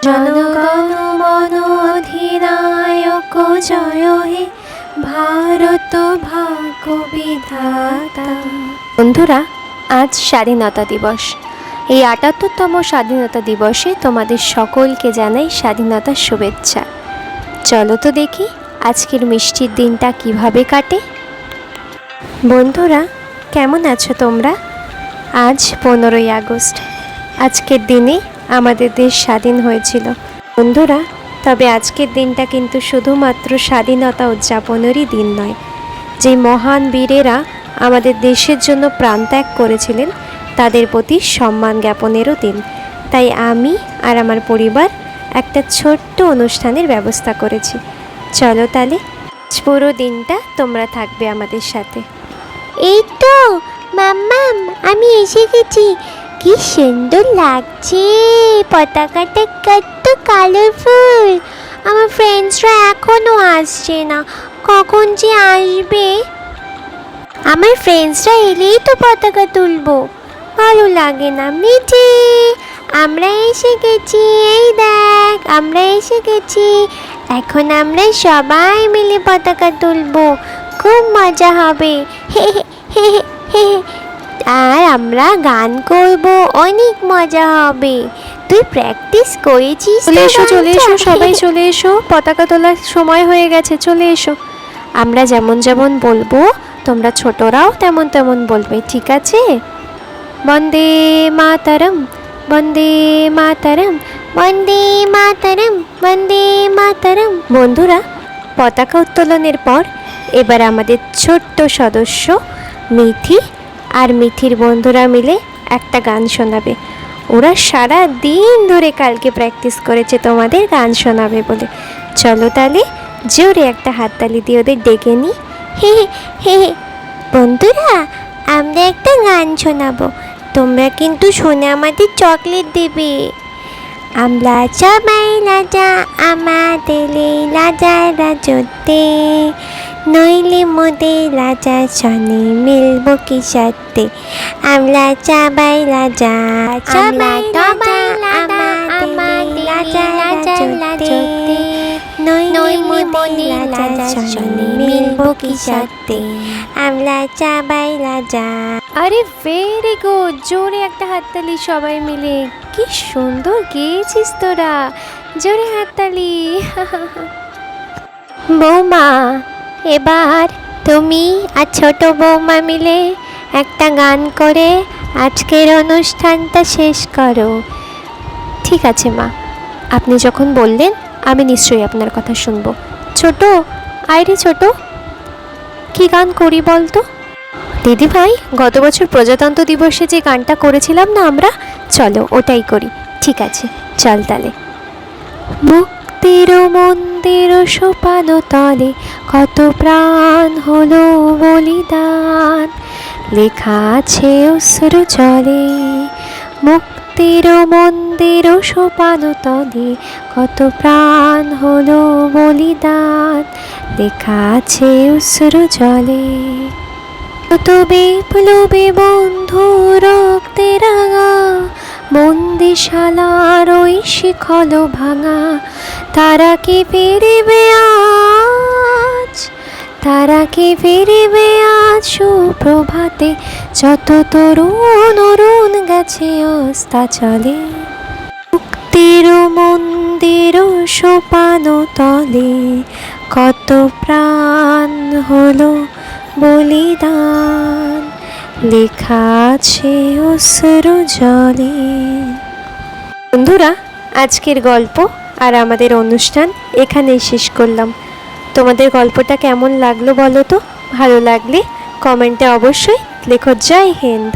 জনগণ মন অধিনায়ক জয় হে ভারত ভাগ্য বিধাতা। বন্ধুরা, আজ স্বাধীনতা দিবস। এই ৭৮তম স্বাধীনতা দিবসে তোমাদের সকলকে জানাই স্বাধীনতার শুভেচ্ছা। চলো তো দেখি আজকের মিষ্টির দিনটা কিভাবে কাটে। বন্ধুরা, কেমন আছো তোমরা? আজ 15ই আগস্ট। আজকের দিনে আমাদের দেশ স্বাধীন হয়েছিল। বন্ধুরা, তবে আজকের দিনটা কিন্তু শুধুমাত্র স্বাধীনতা উদযাপনেরই দিন নয়। যে মহান বীরেরা আমাদের দেশের জন্য প্রাণত্যাগ করেছিলেন তাদের প্রতি সম্মান জ্ঞাপনেরও দিন। তাই আমি আর আমার পরিবার একটা ছোট্ট অনুষ্ঠানের ব্যবস্থা করেছি। চলো তাহলে পুরো দিনটা তোমরা থাকবে আমাদের সাথে। এই তো মাম্মাম, আমি এসে গেছি। কি সুন্দর লাগছে, পতাকাটা কত কালারফুল। আমার ফ্রেন্ডসরা এখনো আসছে না, কখন যে আসবে। আমার ফ্রেন্ডসরা এলেই তো পতাকা তুলবো, ভালো লাগে না। মিঠি, আমরা এসে গেছি, এই দেখ আমরা এসে গেছি। এখন আমরা সবাই মিলে পতাকা তুলবো, খুব মজা হবে। হে হে হে, আর আমরা গান করব, অনেক মজা হবে। তুই প্র্যাকটিস করেছিস? চলে এসো সবাই, চলে এসো। পতাকা তোলার সময় হয়ে গেছে, চলে এসো। আমরা যেমন যেমন বলবো তোমরা ছোটরাও তেমন তেমন বলবে, ঠিক আছে? বন্দে মাতরম, বন্দে মাতরম, বন্দে মাতরম, বন্দে মাতরম। বন্ধুরা, পতাকা উত্তোলনের পর এবার আমাদের ছোট্ট সদস্য মিঠি আর মিঠির বন্ধুরা মিলে একটা গান শোনাবে। ওরা সারা দিন ধরে কালকে প্র্যাকটিস করেছে তোমাদের গান শোনাবে বলে। চলো তাহলে জোরে একটা হাততালি দিয়ে ওদের ডেকে নিই। হে হে, বন্ধুরা আমরা একটা গান শোনাবো, তোমরা কিন্তু শুনে আমাদের চকলেট দেবে। আমরা সবাই রাজা, আমাদের রাজার রাজত্বে, নইলে মোদের রাজা সনে মিলব কি সাথে। আমরা সবাই রাজা, সবাই রাজা, আমাদের রাজার রাজত্বে, নইলে মোদের রাজা সনে মিলব কি সাথে। আমরা সবাই রাজা। আরে ভেরি গুড, জোরে একটা হাততালি সবাই মিলে। কি সুন্দর গেয়েছিস তোরা, জোরে হাততালি। বৌমা, এবার তুমি আর ছোট বৌমা মিলে একটা গান করে আজকের অনুষ্ঠানটা শেষ করো। ঠিক আছে মা, আপনি যখন বললেন আমি নিশ্চয়ই আপনার কথা শুনবো। ছোট, আয়রে ছোট, কি গান করি বলতো? দিদি ভাই, গত বছর প্রজাতন্ত্র দিবসে যে গানটা করেছিলাম না আমরা, চলো ওটাই করি। ঠিক আছে, চল তাহলে। মুক্তির মন্দির সোপান তলে কত প্রাণ হলো বলিদান, লেখা আছে অশ্রু জলে। মুক্তির মন্দির সোপান তলে কত প্রাণ হলো বলিদান, লেখা আছে অশ্রু জলে। কত বিপ্লবী বন্ধু রক্তে রাঙা, বন্দিশালার ওই শিখল ভাঙা। তারা কি ফিরিবে আজ, তারা কি ফিরিবে আজ সুপ্রভাতে, যত তরুণ অরুণ গেছে অস্তাচলে। মুক্তির মন্দির সোপান তলে কত প্রাণ হলো বলিদান, লেখা আছে অশ্রু জলে। বন্ধুরা, আজকের গল্প আর আমাদের অনুষ্ঠান এখানেই শেষ করলাম। তোমাদের গল্পটা কেমন লাগলো বলো তো? ভালো লাগলে কমেন্টে অবশ্যই লেখো। জয় হিন্দ।